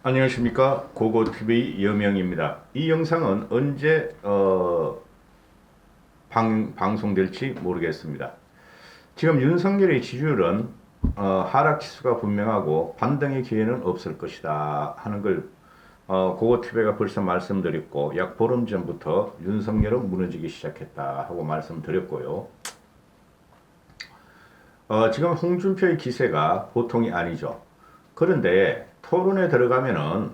안녕하십니까, 고고TV 여명입니다. 이 영상은 언제 방송될지 모르겠습니다. 지금 윤석열의 지지율은 하락지수가 분명하고 반등의 기회는 없을 것이다 하는 걸 고고TV가 벌써 말씀드렸고, 약 보름 전부터 윤석열은 무너지기 시작했다 하고 말씀드렸고요. 지금 홍준표의 기세가 보통이 아니죠. 그런데 토론에 들어가면은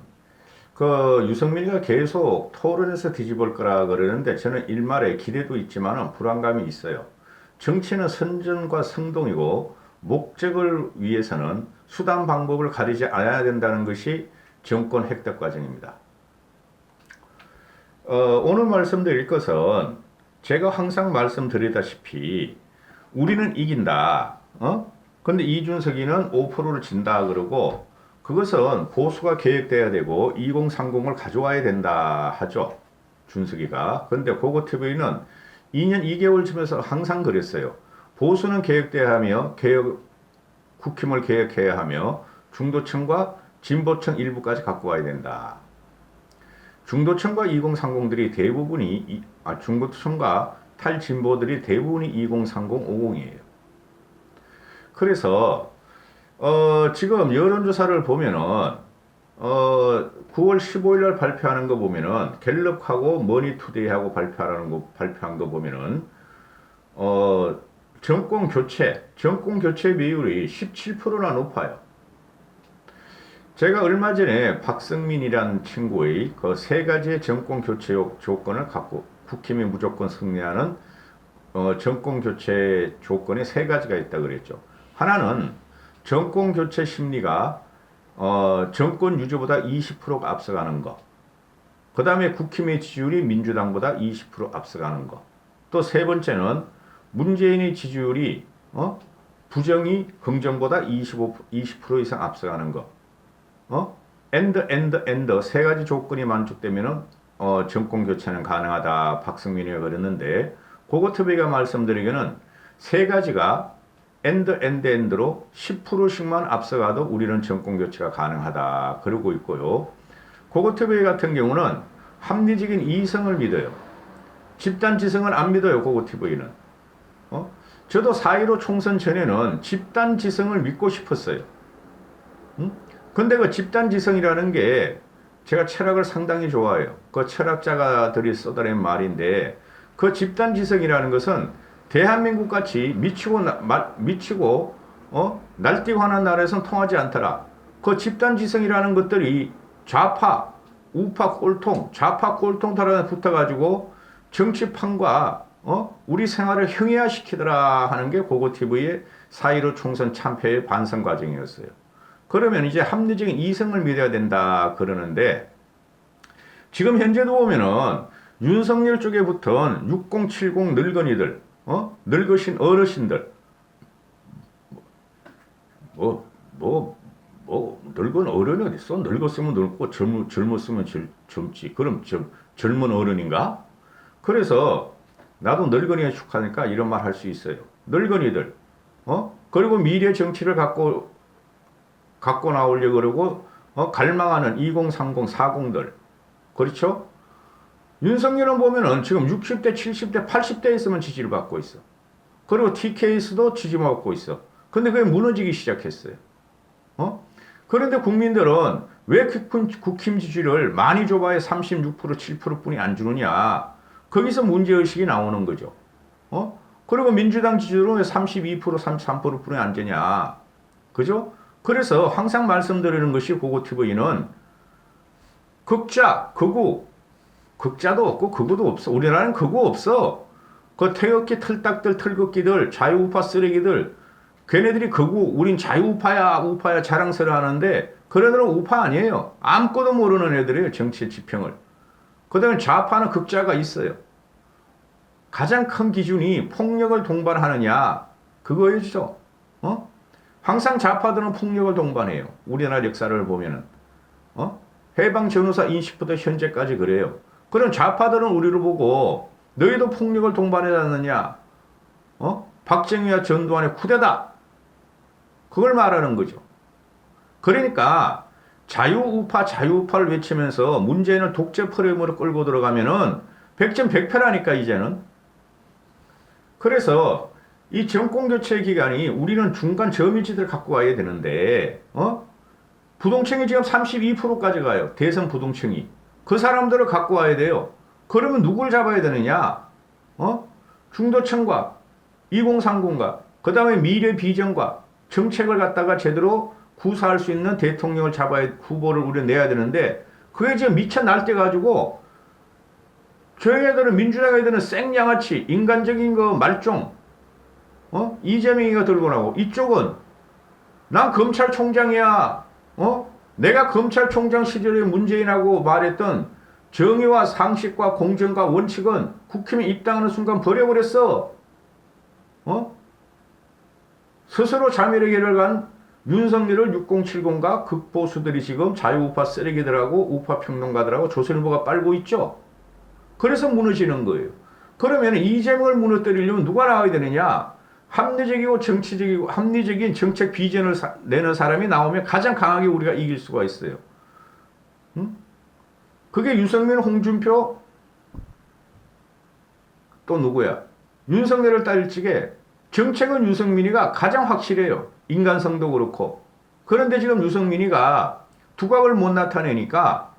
유승민이가 계속 토론에서 뒤집을 거라 그러는데, 저는 일말의 기대도 있지만 불안감이 있어요. 정치는 선전과 성동이고, 목적을 위해서는 수단 방법을 가리지 않아야 된다는 것이 정권 획득 과정입니다. 오늘 말씀드릴 것은 제가 항상 말씀드리다시피 우리는 이긴다. 근데 이준석이는 5%를 진다 그러고, 그것은 보수가 계획돼야 되고 2030을 가져와야 된다 하죠, 준석이가. 근데 고고TV는 2년 2개월 지면서 항상 그랬어요. 보수는 계획돼야 하며 국힘을 계획해야 하며 중도층과 진보층 일부까지 갖고 와야 된다. 중도층과 2030들이 대부분이 중도층과 탈진보들이 대부분이 2030, 50이에요. 그래서 지금 여론조사를 보면은 9월 15일 날 발표하는 거 보면은 갤럽하고 머니투데이하고 발표한 거 보면은 정권 교체 비율이 17%나 높아요. 제가 얼마 전에 박성민이라는 친구의 그 세 가지의 정권 교체 조건을 갖고, 국힘이 무조건 승리하는 정권 교체 조건에 세 가지가 있다 그랬죠. 하나는 정권 교체 심리가 정권 유지보다 20%가 앞서가는 거. 그 다음에 국힘의 지지율이 민주당보다 20% 앞서가는 거. 또 세 번째는 문재인의 지지율이 부정이 긍정보다 20% 이상 앞서가는 거. 세 가지 조건이 만족되면은 정권 교체는 가능하다, 박승민이가 그랬는데, 고고TV가 말씀드리기는 세 가지가 엔드로 10%씩만 앞서가도 우리는 정권 교체가 가능하다 그러고 있고요. 고고TV 같은 경우는 합리적인 이성을 믿어요. 집단 지성은 안 믿어요, 고고TV는. 저도 4.15 총선 전에는 집단 지성을 믿고 싶었어요. 근데 그 집단 지성이라는 게, 제가 철학을 상당히 좋아해요. 그 철학자들이 써다낸 말인데, 그 집단 지성이라는 것은 대한민국 같이 미치고 날뛰고 하는 나라에서는 통하지 않더라. 그 집단 지성이라는 것들이 좌파, 우파 꼴통 따라 붙어가지고 정치판과 우리 생활을 형이화시키더라 하는 게 고고TV의 4.15 총선 참패의 반성 과정이었어요. 그러면 이제 합리적인 이성을 믿어야 된다 그러는데, 지금 현재도 보면은 윤석열 쪽에 붙은 60, 70 늙은이들, 늙으신 어르신들, 늙은 어른이 어딨어? 늙었으면 늙고 젊었으면 젊지. 그럼 젊은 어른인가? 그래서 나도 늙은이에 축하니까 이런 말 할 수 있어요. 늙은이들, 그리고 미래 정치를 갖고 나오려고 그러고, 갈망하는 2030, 40들. 그렇죠? 윤석열은 보면은 지금 60대, 70대, 80대 있으면 지지를 받고 있어. 그리고 TK에서도 지지를 받고 있어. 근데 그게 무너지기 시작했어요. 그런데 국민들은 왜 국힘 지지를 많이 줘봐야 36%, 7%뿐이 안 주느냐. 거기서 문제의식이 나오는 거죠. 그리고 민주당 지지율은 왜 32%, 33%뿐이 안 되냐. 그죠? 그래서 항상 말씀드리는 것이, 고고TV는 극자도 없고 극우도 없어. 우리나라는 극우 없어. 그 태극기 털딱들, 털극기들, 자유우파 쓰레기들, 걔네들이 극우, 우린 우파야 자랑스러워 하는데, 그네들은 우파 아니에요. 아무것도 모르는 애들이에요, 정치의 지평을. 그 다음에 좌파는 극자가 있어요. 가장 큰 기준이 폭력을 동반하느냐, 그거이죠. 항상 좌파들은 폭력을 동반해요. 우리나라 역사를 보면은. 해방 전후사 인식부터 현재까지 그래요. 그럼 좌파들은 우리를 보고 너희도 폭력을 동반하지 않느냐? 박정희와 전두환의 쿠데타. 그걸 말하는 거죠. 그러니까 자유우파를 외치면서 문재인을 독재 프레임으로 끌고 들어가면은 100점 100패라니까 이제는. 그래서 이 정권교체 기간이 우리는 중간 저미지들 갖고 와야 되는데 부동층이 지금 32%까지 가요. 대선 부동층이. 그 사람들을 갖고 와야 돼요. 그러면 누굴 잡아야 되느냐? 중도층과 2030과 그 다음에 미래 비전과 정책을 갖다가 제대로 구사할 수 있는 대통령을 잡아야, 후보를 우리 내야 되는데 그게 지금 미쳐 날뛰어 가지고 저희들은 민주당 애들은 생양아치 인간적인 거 말종 이재명이가 들고 나오고 이쪽은 난 검찰총장이야. 내가 검찰총장 시절에 문재인하고 말했던 정의와 상식과 공정과 원칙은 국힘에 입당하는 순간 버려버렸어. 스스로 자멸의 간 윤석열을 6070과 극보수들이 지금 자유우파 쓰레기들하고 우파평론가들하고 조선일보가 빨고 있죠. 그래서 무너지는 거예요. 그러면 이재명을 무너뜨리려면 누가 나와야 되느냐? 합리적이고 정치적이고 합리적인 정책 비전을 내는 사람이 나오면 가장 강하게 우리가 이길 수가 있어요. 그게 유승민, 홍준표 또 누구야? 윤석열을 따질 적에 정책은 유승민이가 가장 확실해요. 인간성도 그렇고. 그런데 지금 유승민이가 두각을 못 나타내니까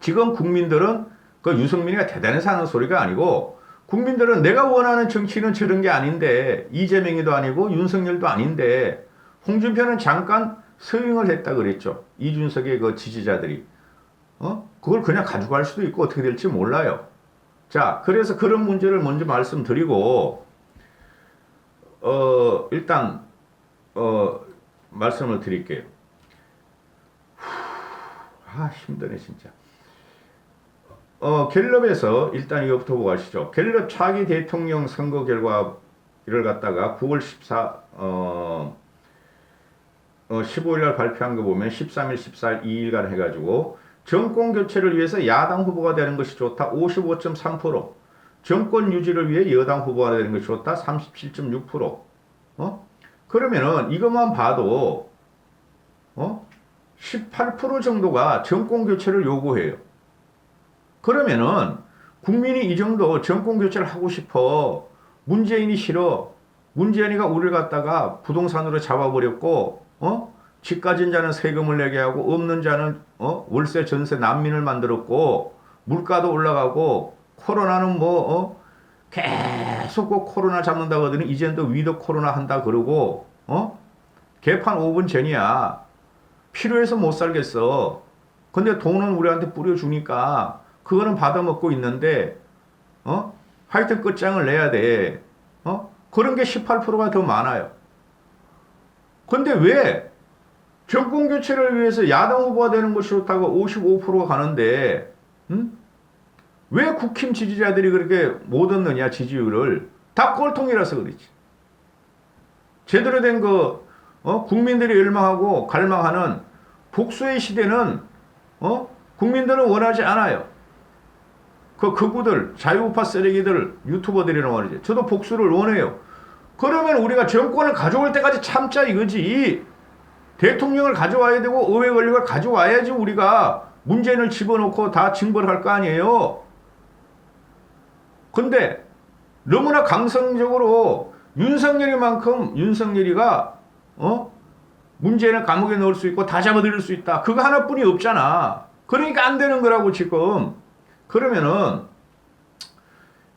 지금 국민들은 그 유승민이가 대단해서 하는 소리가 아니고 국민들은 내가 원하는 정치는 저런 게 아닌데 이재명이도 아니고 윤석열도 아닌데 홍준표는 잠깐 서행을 했다 그랬죠. 이준석의 그 지지자들이. 그걸 그냥 가져갈 수도 있고 어떻게 될지 몰라요. 자, 그래서 그런 문제를 먼저 말씀드리고 일단 말씀을 드릴게요. 힘드네 진짜. 갤럽에서 일단 이거부터 보고 가시죠. 갤럽 차기 대통령 선거 결과를 갖다가 9월 15일 날 발표한 거 보면 13일, 14일, 2일간 해가지고 정권 교체를 위해서 야당 후보가 되는 것이 좋다 55.3%, 정권 유지를 위해 여당 후보가 되는 것이 좋다 37.6%. 그러면은 이것만 봐도 18% 정도가 정권 교체를 요구해요. 그러면은 국민이 이 정도 정권 교체를 하고 싶어. 문재인이 싫어. 문재인이가 우리를 갖다가 부동산으로 잡아버렸고, 집 가진 자는 세금을 내게 하고, 없는 자는 월세, 전세, 난민을 만들었고, 물가도 올라가고, 코로나는 계속 꼭 코로나 잡는다고 하더니 이제는 또 위드 코로나 한다 그러고, 개판 5분 전이야. 필요해서 못 살겠어. 근데 돈은 우리한테 뿌려주니까 그거는 받아먹고 있는데 하여튼 끝장을 내야 돼. 그런 게 18%가 더 많아요. 근데 왜 정권 교체를 위해서 야당 후보가 되는 것이 좋다고 55%가 가는데 왜 국힘 지지자들이 그렇게 못 얻느냐 지지율을. 다 꼴통이라서 그렇지. 제대로 된 국민들이 열망하고 갈망하는 복수의 시대는 국민들은 원하지 않아요. 극우들, 자유우파 쓰레기들, 유튜버들이라고 말이지. 저도 복수를 원해요. 그러면 우리가 정권을 가져올 때까지 참자 이거지. 대통령을 가져와야 되고 의회 권력을 가져와야지 우리가 문재인을 집어넣고 다 징벌할 거 아니에요. 근데 너무나 강성적으로 윤석열이가 문재인을 감옥에 넣을 수 있고 다 잡아들일 수 있다. 그거 하나뿐이 없잖아. 그러니까 안 되는 거라고 지금. 그러면은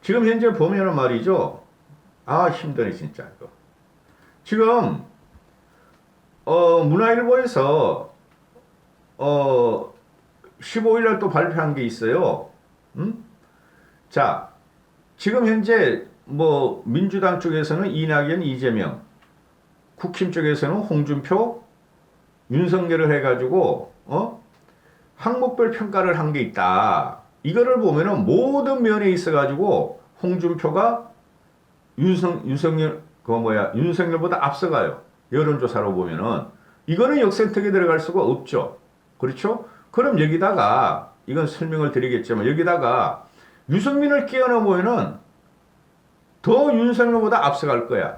지금 현재 보면은 말이죠. 힘드네 진짜 이거. 지금 문화일보에서 15일날 또 발표한 게 있어요. 자, 지금 현재 민주당 쪽에서는 이낙연, 이재명, 국힘 쪽에서는 홍준표, 윤석열을 해가지고 항목별 평가를 한 게 있다. 이거를 보면은 모든 면에 있어가지고 홍준표가 윤석열보다 앞서가요. 여론조사로 보면은 이거는 역선택에 들어갈 수가 없죠. 그렇죠? 그럼 여기다가 이건 설명을 드리겠지만 여기다가 유승민을 끼워 넣으면은 더 윤석열보다 앞서갈 거야.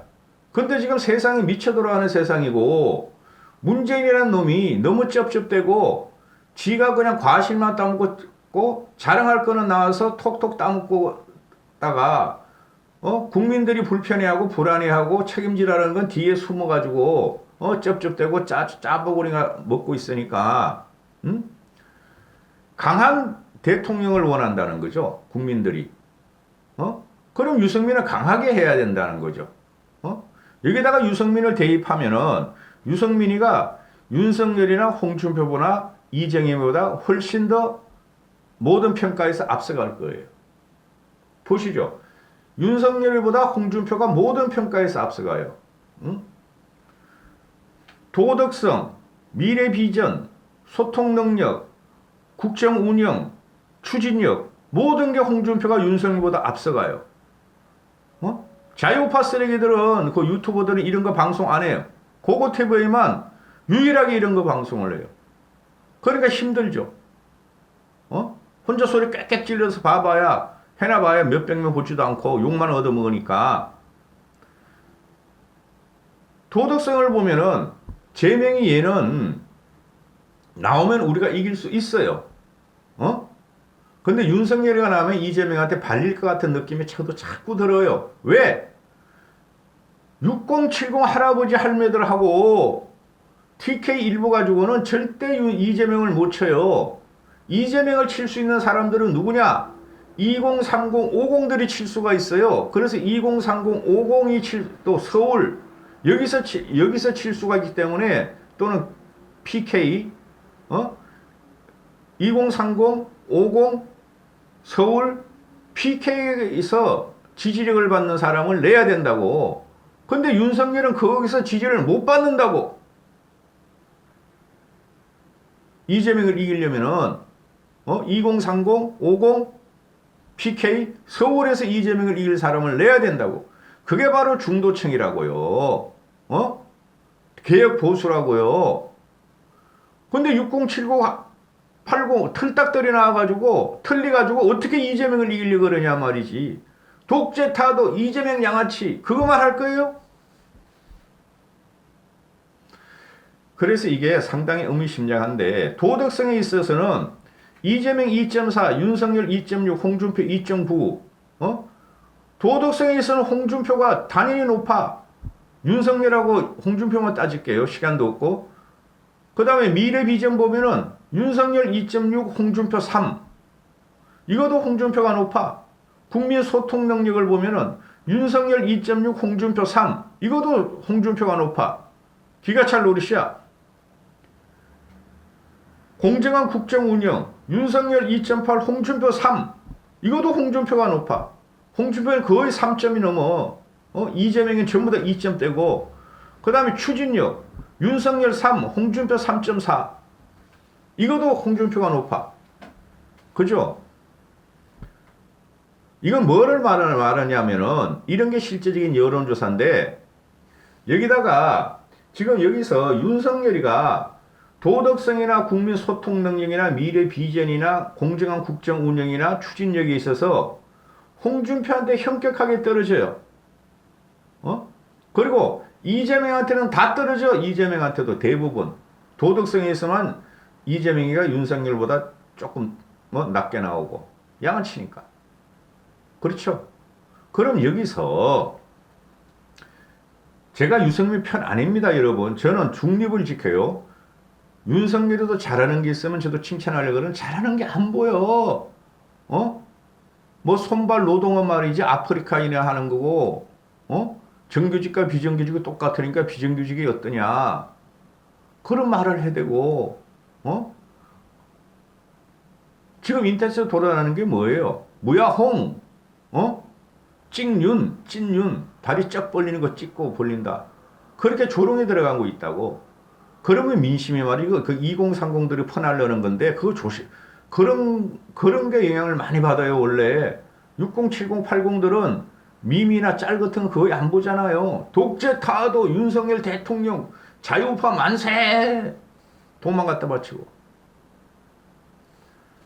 근데 지금 세상이 미쳐 돌아가는 세상이고 문재인이라는 놈이 너무 쩝쩝대고 지가 그냥 과실만 따먹고 자랑할 거는 나와서 톡톡 따먹고다가 국민들이 불편해하고 불안해하고 책임지라는 건 뒤에 숨어가지고 쩝쩝대고 짜보고리가 먹고 있으니까 강한 대통령을 원한다는 거죠. 국민들이. 그럼 유승민은 강하게 해야 된다는 거죠. 여기다가 유승민을 대입하면은 유승민이가 윤석열이나 홍준표보다 이재명보다 훨씬 더 모든 평가에서 앞서갈 거예요. 보시죠. 윤석열보다 홍준표가 모든 평가에서 앞서가요. 도덕성, 미래 비전, 소통 능력, 국정 운영, 추진력 모든 게 홍준표가 윤석열보다 앞서가요. 자유파 쓰레기들은 그 유튜버들은 이런 거 방송 안 해요. 고고 TV에만 유일하게 이런 거 방송을 해요. 그러니까 힘들죠. 혼자 소리 꽥꽥 찔러서 해놔봐야 몇백 명 보지도 않고 욕만 얻어먹으니까. 도덕성을 보면은 제명이 얘는 나오면 우리가 이길 수 있어요. 근데 윤석열이가 나오면 이재명한테 발릴 것 같은 느낌이 저도 자꾸 들어요. 왜? 6070 할아버지 할매들하고 TK 일부 가지고는 절대 이재명을 못 쳐요. 이재명을 칠 수 있는 사람들은 누구냐? 2030, 50들이 칠 수가 있어요. 그래서 2030, 50이 또 서울 여기서 칠 수가 있기 때문에 또는 PK 2030, 50 서울 PK에서 지지력을 받는 사람을 내야 된다고. 근데 윤석열은 거기서 지지를 못 받는다고. 이재명을 이기려면은 2030, 50 PK 서울에서 이재명을 이길 사람을 내야 된다고. 그게 바로 중도층이라고요. 개혁 보수라고요. 근데 6070 80 틀딱들이 나와가지고 틀리가지고 어떻게 이재명을 이기려고 그러냐 말이지. 독재 타도 이재명 양아치 그거만 할 거예요? 그래서 이게 상당히 의미심장한데 도덕성에 있어서는 이재명 2.4 윤석열 2.6 홍준표 2.9 도덕성에 있어서는 홍준표가 당연히 높아. 윤석열하고 홍준표만 따질게요. 시간도 없고. 그 다음에 미래 비전 보면은 윤석열 2.6 홍준표 3 이것도 홍준표가 높아. 국민 소통 능력을 보면은 윤석열 2.6 홍준표 3 이것도 홍준표가 높아. 기가 찰 노릇이야. 공정한 국정 운영 윤석열 2.8 홍준표 3 이것도 홍준표가 높아. 홍준표는 거의 3점이 넘어. 이재명은 전부 다 2점대고 그 다음에 추진력 윤석열 3 홍준표 3.4 이것도 홍준표가 높아. 그죠? 이건 뭐를 말하냐면은 이런 게 실제적인 여론조사인데 여기다가 지금 여기서 윤석열이가 도덕성이나 국민 소통 능력이나 미래 비전이나 공정한 국정 운영이나 추진력에 있어서 홍준표한테 현격하게 떨어져요. 그리고 이재명한테는 다 떨어져. 이재명한테도 대부분 도덕성에 있어만 이재명이가 윤석열보다 조금 낮게 나오고 양아치니까. 그렇죠? 그럼 여기서 제가 유승민 편 아닙니다, 여러분. 저는 중립을 지켜요. 윤석열이도 잘하는 게 있으면 저도 칭찬하려고 그러는 잘하는 게 안 보여. 뭐 손발 노동은 말이지 아프리카인이나 하는 거고, 정규직과 비정규직이 똑같으니까 비정규직이 어떠냐. 그런 말을 해대고, 지금 인터넷에서 돌아다니는 게 뭐예요? 무야홍, 찐윤, 다리 쫙 벌리는 거 찍고 벌린다. 그렇게 조롱에 들어간 거 있다고. 그러면 민심이 말이고, 그 2030들이 퍼나려는 건데, 그거 그런 게 영향을 많이 받아요, 원래. 60, 70, 80들은 밈이나 짤 같은 거 거의 안 보잖아요. 독재 타도 윤석열 대통령, 자유파 만세! 도망갔다 바치고.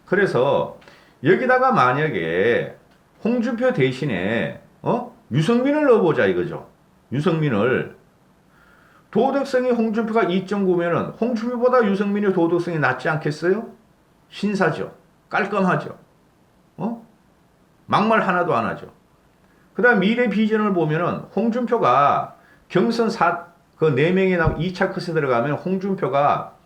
그래서, 여기다가 만약에 홍준표 대신에 유승민을 넣어보자 이거죠. 유승민을 도덕성이 홍준표가 2.9면은 홍준표보다 유승민의 도덕성이 낮지 않겠어요? 신사죠. 깔끔하죠. 막말 하나도 안 하죠. 그 다음 미래 비전을 보면은 홍준표가 경선 그 4명이 나오고 2차 컷에 들어가면 홍준표가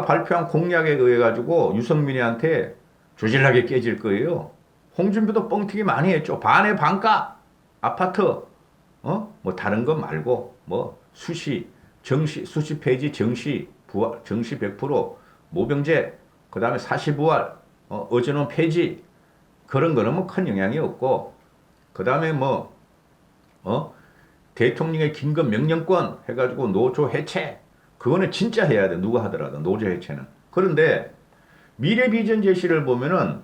발표한 공약에 의해 가지고 유승민이한테 조질나게 깨질 거예요. 홍준표도 뻥튀기 많이 했죠. 반의 반값 아파트 뭐 다른 것 말고 뭐 수시 폐지 정시 100% 모병제 그다음에 사시부활 어전원 폐지 그런 거는 뭐 큰 영향이 없고 그다음에 뭐 대통령의 긴급 명령권 해가지고 노조 해체 그거는 진짜 해야 돼. 누가 하더라도 노조 해체는. 그런데 미래 비전 제시를 보면은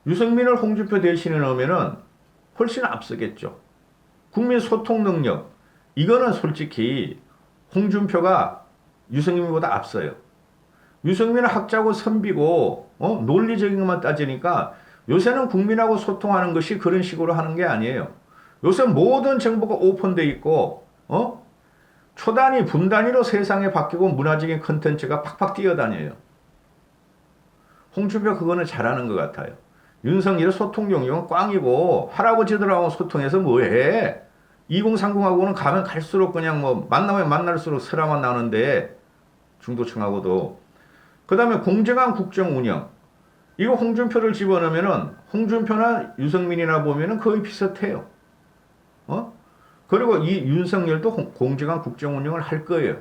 유승민을 홍준표 대신에 넣으면은 훨씬 앞서겠죠. 국민 소통 능력 이거는 솔직히 홍준표가 유승민보다 앞서요. 유승민은 학자고 선비고 논리적인 것만 따지니까 요새는 국민하고 소통하는 것이 그런 식으로 하는 게 아니에요. 요새 모든 정보가 오픈돼 있고 초단위 분단위로 세상에 바뀌고 문화적인 컨텐츠가 팍팍 뛰어다녀요. 홍준표 그거는 잘하는 것 같아요. 윤석열의 소통 용역은 꽝이고 할아버지들하고 소통해서 뭐해? 2030하고는 가면 갈수록 그냥 뭐 만나면 만날수록 설화만 나는데 중도층하고도 그 다음에 공정한 국정 운영 이거 홍준표를 집어넣으면은 홍준표나 유승민이나 보면은 거의 비슷해요. 그리고 이 윤석열도 공정한 국정 운영을 할 거예요.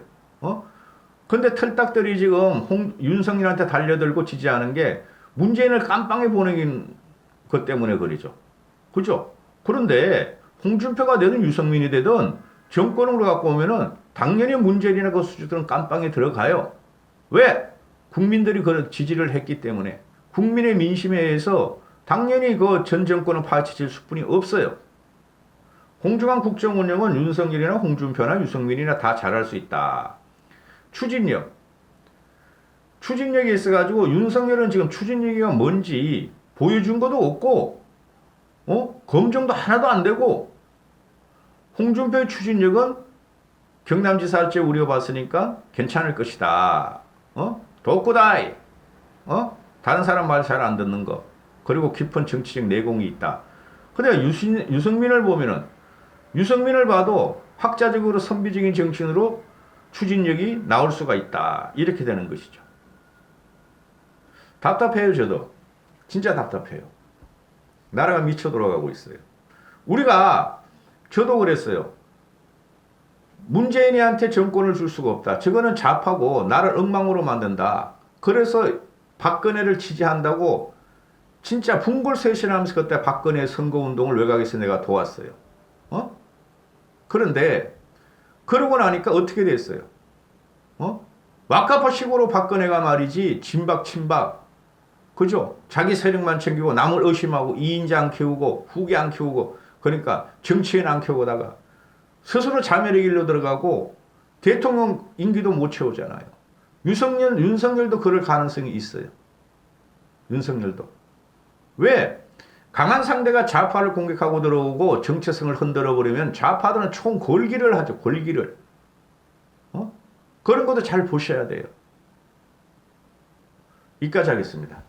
근데 털딱들이 지금 윤석열한테 달려들고 지지하는 게 문재인을 깜빵에 보내긴 것 때문에 그러죠. 그죠? 그런데 홍준표가 되든 유승민이 되든 정권으로 갖고 오면은 당연히 문재인이나 그 수주들은 깜빵에 들어가요. 왜? 국민들이 그런 지지를 했기 때문에 국민의 민심에 의해서 당연히 그 전 정권은 파헤칠 수뿐이 없어요. 공정한 국정 운영은 윤석열이나 홍준표나 유승민이나 다 잘할 수 있다. 추진력이 있어가지고 윤석열은 지금 추진력이 뭔지 보여준 것도 없고 검증도 하나도 안 되고 홍준표의 추진력은 경남지사 할지 우려봤으니까 괜찮을 것이다. 덕구다이 다른 사람 말 잘 안 듣는 거 그리고 깊은 정치적 내공이 있다. 근데 유승민을 보면은 유승민을 봐도 학자적으로 선비적인 정치인으로 추진력이 나올 수가 있다. 이렇게 되는 것이죠. 답답해요. 저도. 진짜 답답해요. 나라가 미쳐 돌아가고 있어요. 저도 그랬어요. 문재인이한테 정권을 줄 수가 없다. 저거는 좌파고 나를 엉망으로 만든다. 그래서 박근혜를 지지한다고 진짜 분골쇄신하면서 그때 박근혜 선거운동을 외곽에서 내가 도왔어요. 그런데 그러고 나니까 어떻게 됐어요? 왁카포식으로 박근혜가 말이지 진박 그죠? 자기 세력만 챙기고 남을 의심하고 이인자 안 키우고 후계 안 키우고 그러니까 정치인 안 키우다가 스스로 자멸의 길로 들어가고 대통령 임기도 못 채우잖아요. 윤석열도 그럴 가능성이 있어요. 윤석열도. 왜? 강한 상대가 좌파를 공격하고 들어오고 정체성을 흔들어 버리면 좌파들은 총 골기를 하죠. 골기를. 그런 것도 잘 보셔야 돼요. 여기까지 하겠습니다.